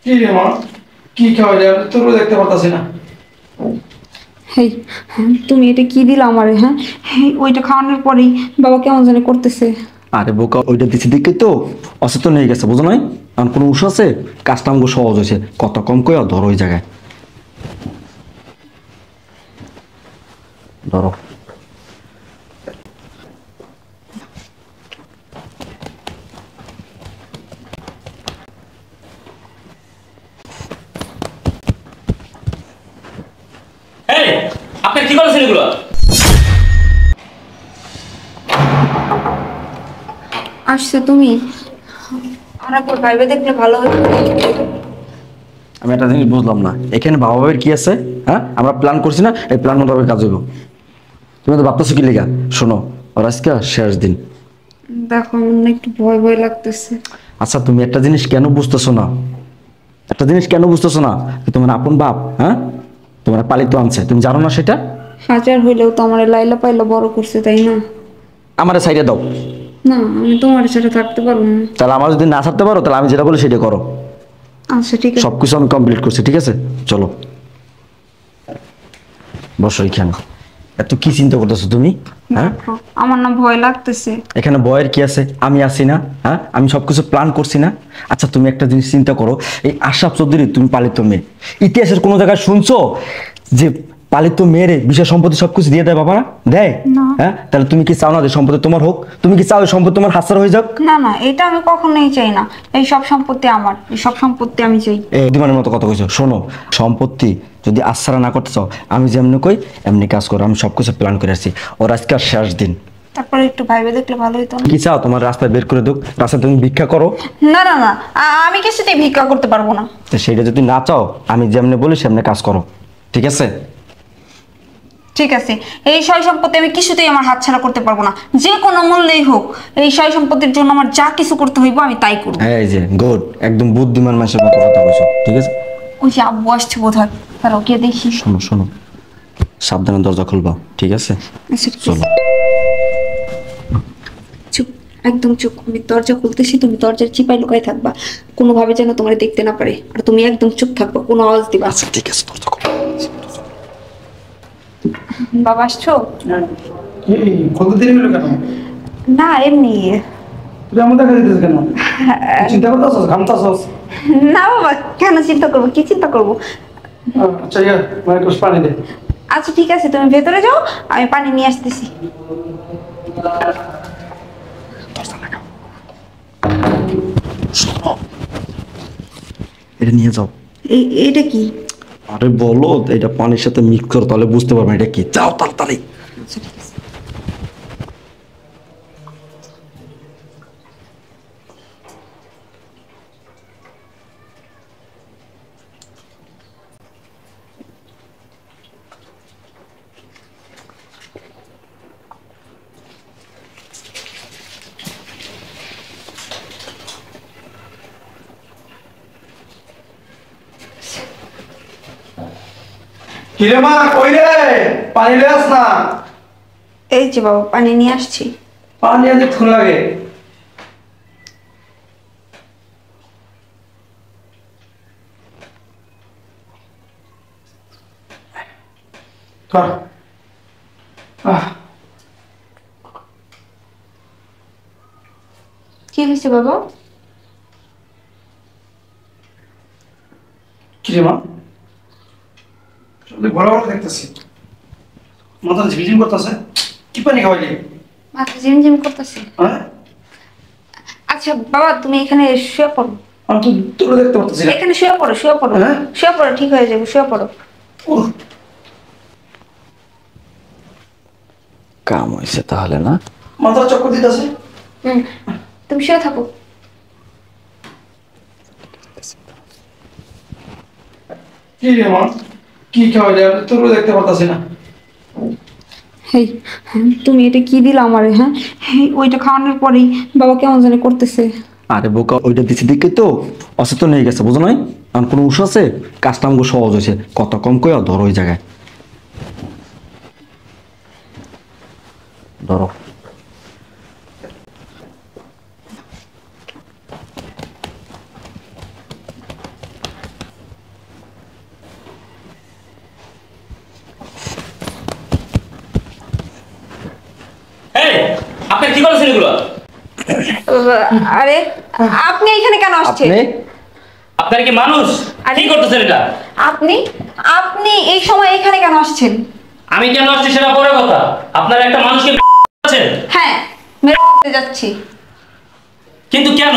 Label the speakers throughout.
Speaker 1: কি রে মা, কি খাওয়া যায় তোর দেখতে পারতাছি না।
Speaker 2: হেই, হ্যাঁ তুমি এটা কি দিলা আমারে? হ্যাঁ হেই, ওইটা খাওয়ানোর পরেই বাবা কেমন জানি করতেছে।
Speaker 3: আরে বোকা, ওইটা দিচ্ছি দেখে তো অচেতন হয়ে গেছে, বুঝো নাই? কারণ কোনো উৎস আছে, কাজটা আমাকে সহজ হয়েছে, কত কম করে ধরো ওই জায়গায় ধরো।
Speaker 4: এই, আপনি কি করেছেন এগুলো?
Speaker 2: আসছে তুমি আর একবার ভাইবে দেখলে ভালো হতো।
Speaker 3: আমি একটা জিনিস বুঝলাম না, এখানে বাবা ভাইয়ের কি আছে? হ্যাঁ, আমরা প্ল্যান করছি না, এই প্ল্যান মোতাবেক কাজ হইব। তুমি তো ভাবতেছো কি লেগা? শোনো, ওর আজকে শেষ দিন।
Speaker 2: দেখো আমার না একটু ভয় ভয় লাগতেছে।
Speaker 3: আচ্ছা, তুমি একটা জিনিস কেন বুঝতেছো না? একটা জিনিস কেন বুঝতেছো না? যে তোমার আপন বাপ, হ্যাঁ, তোমার পালিত আনছে, তুমি জানো না সেটা?
Speaker 2: হাজার হইলেও তো আমার লাইলা পাইলা বড় করছে, তাই না?
Speaker 3: আমার সাইডে দাও।
Speaker 2: না, আমি তোমার সাথে থাকতে পারবো না।
Speaker 3: তাহলে আমার যদি না ছাড়তে পারো, তাহলে আমি যেটা বলি সেটা করো।
Speaker 2: আচ্ছা ঠিক আছে।
Speaker 3: সবকিছু আমি কমপ্লিট করছি, ঠিক আছে? চলো বসো এখানে। এত কি চিন্তা করতেছো তুমি? হ্যাঁ,
Speaker 2: দেখো, আমার না ভয় লাগতেছে।
Speaker 3: এখানে বয়ের কি আছে? আমি আছি না? হ্যাঁ, আমি সবকিছু প্ল্যান করছি না? আচ্ছা, তুমি একটা জিনিস চিন্তা করো, এই আশরাফ চৌধুরী তুমি পালিত মেয়ে, ইতিহাসের কোনো জায়গায় শুনছো যে পালিত মেয়েরে বিষয় সম্পত্তি সবকিছু দিয়ে দেয় বাবা? দেয়?
Speaker 2: না।
Speaker 3: হ্যাঁ, তাহলে তুমি কি চাও না যে সম্পত্তি তোমার হোক? তুমি কি চাও এই সম্পত্তি তোমার হাতছাড়া হয়ে যাক?
Speaker 2: না না, এটা আমি কখনোই চাই না। এই সব সম্পত্তি আমার, এই সব সম্পত্তি আমি চাই।
Speaker 3: এই দিমানের মতো কথা কইছো। শোনো, সম্পত্তি যদি আশ্রা না করতে চাও, আমি যেমনি কই এমনি কাজ করো। আমি সবকিছু প্ল্যান করে আসছি। ওর আজকে আর শেষ দিন।
Speaker 2: তারপরে একটু ভাইবে দেখলে ভালো হতো না?
Speaker 3: কি চাও? তোমার রাস্তায় বের করে দেব? রাস্তায় তুমি ভিক্ষা করো?
Speaker 2: না না না, আমি কিছুতেই ভিক্ষা করতে পারবো না।
Speaker 3: তো সেইটা যদি না চাও, আমি যেমনি বলি সেমনি কাজ করো, ঠিক আছে?
Speaker 2: ঠিক আছে, এই সয় সম্পত্তি আমি কিছুতেই আমার হাতছাড়া করতে পারবো না, যে কোনো মূল্যেই হোক। এই সয় সম্পত্তির জন্য আমার যা কিছু করতে হইব আমি তাই করবো।
Speaker 3: এই যে গুড, একদম বুদ্ধিমান মানুষের মতো কথা কইছো, ঠিক আছে?
Speaker 2: ওই যে আব্বু আসছে বোধ হয়, তারাও গিয়ে দেখি।
Speaker 3: শোনো শোনো, সাবধানে দরজা খুলবা, ঠিক আছে?
Speaker 2: আচ্ছা ঠিক আছে।
Speaker 3: চলো।
Speaker 2: চুপ, একদম চুপ। আমি দরজা খুলতেছি, তুমি দরজার চিপায় লুকাই থাকবা, কোনোভাবে যেন তোমার দেখতে না পারে। আর তুমি একদম চুপ থাকবা, কোনো আওয়াজ দিবা না।
Speaker 3: আচ্ছা ঠিক আছে, দরজা খুলো।
Speaker 2: বাবা আসছো?
Speaker 1: কত দেরি হলো কেন?
Speaker 2: না এমনি।
Speaker 1: তুই এমন দেখা দিতেছ কেন? চিন্তা করতেছস, ঘামতাছস?
Speaker 2: না বাবা, কেন চিন্তা করবো? কি চিন্তা করবো?
Speaker 1: আচ্ছা ইয়া, মানে একটু পানি দে।
Speaker 2: আচ্ছা ঠিক আছে, তুমি ভেতরে যাও, আমি পানি নিয়ে আসতেছি।
Speaker 3: শোনো, এটা নিয়ে যাও।
Speaker 2: এটা কি?
Speaker 3: আরে বলো, এটা পানির সাথে মিক্স করো, তাহলে বুঝতে পারবে এটা কি। যাও তাড়াতাড়ি।
Speaker 2: আচ্ছা ঠিক আছে।
Speaker 1: কিরে মা, কই রে? পানি লয়ে আস না।
Speaker 2: এই যে বাবা, পানি নিয়ে আসছি।
Speaker 1: পানি আনতে থুন লাগে। ধর।
Speaker 2: কি হয়েছে বাবা?
Speaker 1: কিরে মা, ঘোরা ঘোরা দেখতেছি, মাথা ঝিমঝিম করতেছে। কি পানি খাওয়াইলি?
Speaker 2: মাথা ঝিমঝিম করতেছে।
Speaker 1: হ্যাঁ,
Speaker 2: আচ্ছা বাবা, তুমি এখানে শুয়ে পড়ো।
Speaker 1: আমি তো তোর দেখতে পারতেছি না।
Speaker 2: এখানে শুয়ে পড়ো, শুয়ে পড়ো।
Speaker 1: হ্যাঁ?
Speaker 2: শুয়ে পড়ো, ঠিক হয়ে যাবে, শুয়ে পড়ো।
Speaker 1: উহ,
Speaker 3: কাম হয়েছে তাহলে না?
Speaker 1: মাথা চক্কর দিতেছে।
Speaker 2: হুম, তুমি শুয়ে থাকো।
Speaker 1: কি রে মা, কি খাওয়াইলি? আমি তোর দেখতে পারতেছি না।
Speaker 2: হেই, হ্যাঁ তুমি এটা কি দিলা আমারে? হ্যাঁ হেই, ওইটা খাওয়ানোর পরেই বাবা কেমন জানি করতেছে।
Speaker 3: আরে বোকা, ওইটা দিচ্ছি দেখে তো অচেতন হয়ে গেছে, বুঝো নাই? কারণ কোনো উৎস আছে, কাজটা আমাকে সহজ হয়েছে, কত কম করে ধরো ওই জায়গায় ধরো।
Speaker 4: এগুলো?
Speaker 2: আরে আপনি এখানে কেন আসছেন?
Speaker 3: আপনি
Speaker 4: আপনার কি মানুষ? কি করতেছেন এটা?
Speaker 2: আপনি আপনি এই সময় এখানে কেন আসছেন?
Speaker 4: আমি কেন আসছি সেটা পরে কথা। আপনার একটা মানুষকে আছেন,
Speaker 2: হ্যাঁ, মেরে ফেলতে যাচ্ছি।
Speaker 4: কিন্তু কেন?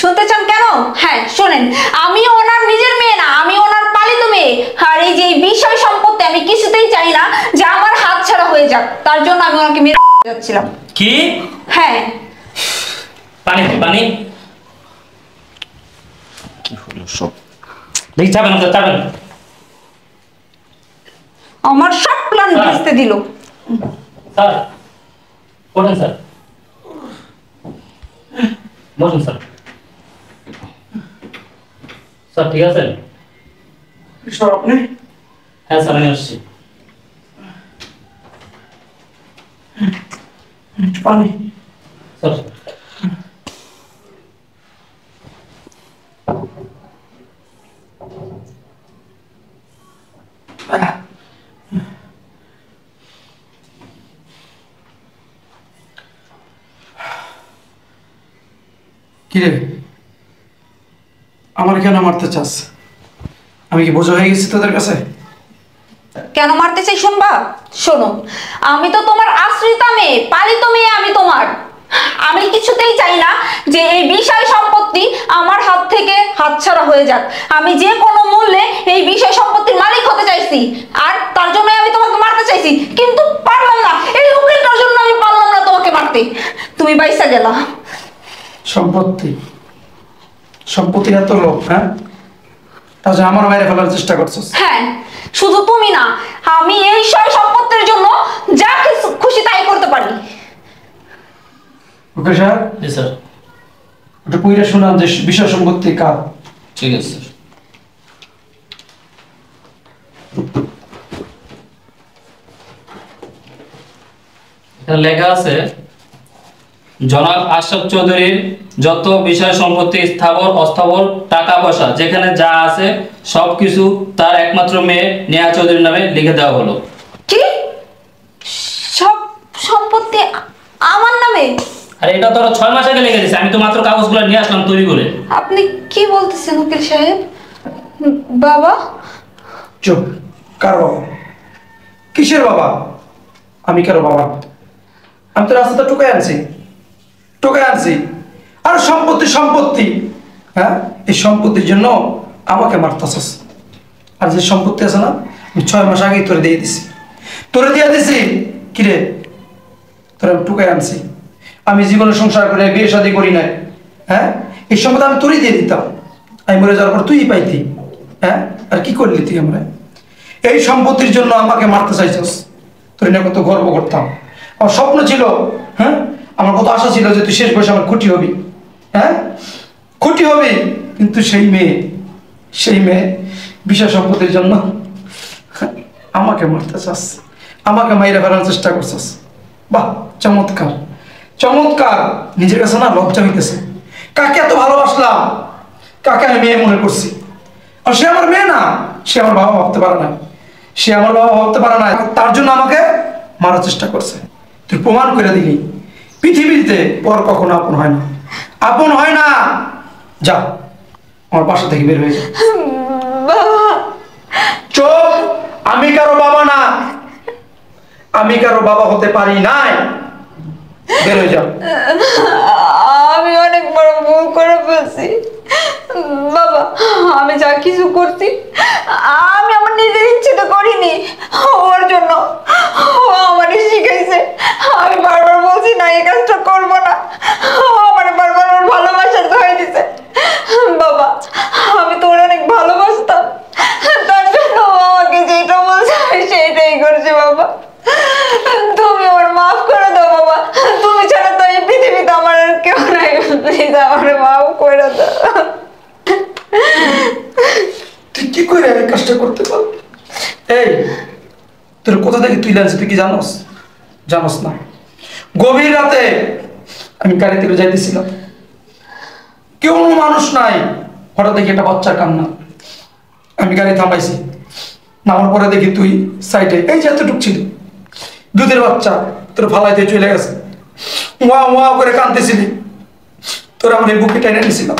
Speaker 2: শুনতে চান কেন? হ্যাঁ শোনেন, আমি ওনার নিজের মেয়ে না, আমি ওনার পালিত মেয়ে। আর এই যে বিষয় সম্পত্তি আমি কিছুতেই চাই না যে আমার হাত ছাড়া হয়ে যাক, তার জন্য আমি ওনাকে মেরে ফেলতে যাচ্ছিলাম।
Speaker 4: কি?
Speaker 2: হ্যাঁ।
Speaker 4: পানি পানি
Speaker 3: কি হলো সব?
Speaker 4: দেখি যাবেন আপনার, যাবেন।
Speaker 2: আমার সব প্ল্যান ভেস্তে দিল।
Speaker 4: স্যার ওঠেন স্যার, বসুন স্যার। স্যার ঠিক আছেন?
Speaker 1: স্যার আপনি?
Speaker 4: হ্যাঁ স্যার আমি আসছি।
Speaker 1: পানি।
Speaker 4: স্যার
Speaker 1: কিরে, আমার কেন মারতে চাস? আমি কি বোঝা হয়ে গেছি তোদের কাছে?
Speaker 2: কেন মারতে চাই শুনবা? শোনো, আমি তো তোমার আশ্রিতা মেয়ে, পালিত মেয়ে আমি তোমার। আমি কিছুতেই চাই না যে এই বিষয় সম্পত্তি আমার হাত থেকে হাতছাড়া হয়ে যাক। আমি যে কোনো মূল্যে এই বিষয় সম্পত্তির মালিক হতে চাইছি, আর তার জন্য আমি তোমাকে মারতে চাইছি, কিন্তু পারলাম না। এই উকিলটার জন্য আমি পারলাম না তোমাকে মারতে। তুমি বাইসা গেলা।
Speaker 1: সম্পত্তি, সম্পত্তি এত লোক, হ্যাঁ? তাহলে আমার বাইরে ফেলার চেষ্টা করছিস?
Speaker 2: হ্যাঁ, শুধু তুমি না, আমি এই সব সম্পত্তির জন্য যা কিছু খুশি তাই করতে পারি।
Speaker 1: ওকে স্যার,
Speaker 4: জি স্যার।
Speaker 1: ওটা পুইরা শোনান যে বিষয় সম্পত্তি কার।
Speaker 4: ঠিক আছে স্যার। এখানে লেখা আছে, জনাব আশরাফ চৌধুরীর যত বিষয় সম্পত্তি, স্থাবর অস্থাবর, টাকা পয়সা যেখানে যা আছে সবকিছু তার একমাত্র মেয়ে নেহা চৌধুরীর নামে লিখে দেওয়া হলো।
Speaker 2: কি? সব সম্পত্তি আমার নামে?
Speaker 4: আর এটা তো 6 মাস আগে লিখে দিয়েছে, আমি তো মাত্র কাগজগুলো নিয়ে আসলাম তৈরি করে।
Speaker 2: আপনি কি বলতেছেন উকিল সাহেব? বাবা?
Speaker 1: চুপ। কার বাবা? কিসের বাবা? আমি কারো বাবা? আমি তো রাস্তাটা টোকাই আনছি, টোকাই আনছি। আর সম্পত্তি, সম্পত্তি, হ্যাঁ? এই সম্পত্তির জন্য আমাকে মারতেছস। আর যে সম্পত্তি আছে না, আমি 6 মাস আগেই তোরে দিয়ে দিছি, তোরে দিয়ে দিছি। কিরে, তোরে আমি টোকাই আনছি। আমি জীবনে সংসার করে বিয়ে শাদী করি নাই, হ্যাঁ? এই সম্পত্তি আমি তোরই দিয়ে দিতাম, আমি মরে যাওয়ার পর তুই পাইতি, হ্যাঁ? আর কি করলি তুই? আমরা এই সম্পত্তির জন্য আমাকে মারতে চাইছস। তোর না কত গর্ব করতাম, আমার স্বপ্ন ছিল, হ্যাঁ? আমার কত আশা ছিল যে তুই শেষ বয়সে আমার খুঁটি হবি, হ্যাঁ? খুঁটি হবি। কিন্তু সেই মেয়ে বিষয় সম্পত্তির জন্য আমাকে মারতে চাস, আমাকে মাইরে ফেলার চেষ্টা করছিস। বাহ, চমৎকার, চমৎকার। নিজের কাছে না লজ্জা হইতেছে। কাকে এত ভালোবাসলাম, কাকে আমি মেয়ে মনে করছি। আর সে আমার মেয়ে না, সে আমার বাবা ভাবতে পারে না, সে আমার বাবা ভাবতে পারে না। তার জন্য আমাকে মারার চেষ্টা করছে। তুই প্রমাণ করে দিলি পৃথিবীতে পর কখনো আপন হয় না, আপন হয় না। যা, আমার বাসা থেকে বের হয়ে যা। চুপ। আমি কারো বাবা না, আমি কারো বাবা হতে পারি নাই। বের হয়ে যাও।
Speaker 2: আমি অনেক বড় ভুল করে ফেলছি বাবা। আমি যা কিছু করছি আমি আমার নিজের ইচ্ছেতে করিনি, ওর জন্য ও আমাকে শিখাইছে। আমি বারবার বলছি না এই কাজটা করবো না, ও আমার বারবার ওর ভালোবাসার ধরে দিছে। বাবা, আমি তো ওর অনেক ভালোবাসতাম, তার জন্য ও আমাকে যেটা বলছে আমি সেইটাই করছি বাবা। তুমি আমার মাফ করে দাও বাবা, তুমি ছাড়া তো এই পৃথিবীতে আমার আর কেউ নাই। প্লিজ আমার মাফ করে দাও।
Speaker 1: তুই কি করে এই কাজটা করতে পার? এই, তোর কোথা থেকে তুই আনছিস তুই কি জানোস? জানোস না। গভীর রাতে আমি গাড়িতে করে যাইতেছিলাম, কেউ মানুষ নাই, হঠাৎ দেখি একটা বাচ্চার কান্না। আমি গাড়ি থামাইছি, নামার পরে দেখি তুই সাইডে এই যে এতটুক ছিল, দুধের বাচ্চা তোর ফালাইতে চলে গেছে। ওয়া করে কাঁদতেছিলি, তোরা আমার এই বুকে টেনে নিয়েছিলাম,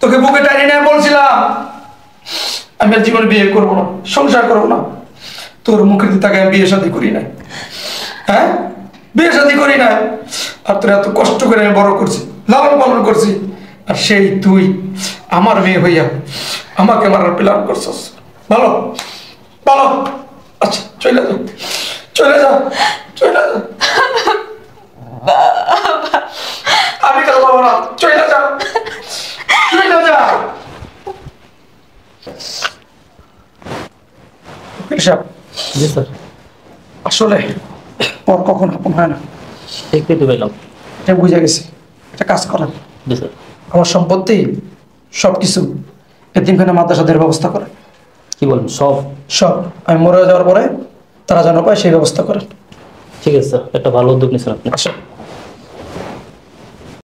Speaker 1: তোকে বুকে টেনে নিয়ে বলছিলাম আমি আর জীবনে বিয়ে করবো না, সংসার করবো না। তোর মুখের দিকে তাকে আমি বিয়ে শাদী করি না, হ্যাঁ বিয়ে শাদী করি না। আর তোরা এত কষ্ট করে আমি বড় করছি, লালন পালন করছি, আর সেই তুই আমার মেয়ে হইয়া আমাকে মারার প্ল্যান করছস। ভালো ভালো, আচ্ছা চলে যা, চলে যা, চলে যা। আমি কেন বাবা না, চলে যা, চলে যা।
Speaker 4: জি স্যার,
Speaker 1: আসলে পর কখন আপন হয় না,
Speaker 4: দেখতে তো পেলাম।
Speaker 1: এটা বুঝে গেছি। একটা কাজ করেন,
Speaker 4: জি স্যার।
Speaker 1: আমার সম্পত্তি সব কিছু এতিমখানা মাদ্রাসাদের ব্যবস্থা করেন।
Speaker 4: কি বলেন? সব?
Speaker 1: সব আমি মরে যাওয়ার পরে তারা যেন পায় সেই ব্যবস্থা করেন।
Speaker 4: ঠিক আছে স্যার, একটা ভালো উদ্যোগ নিয়েছেন আপনি।
Speaker 1: আসো।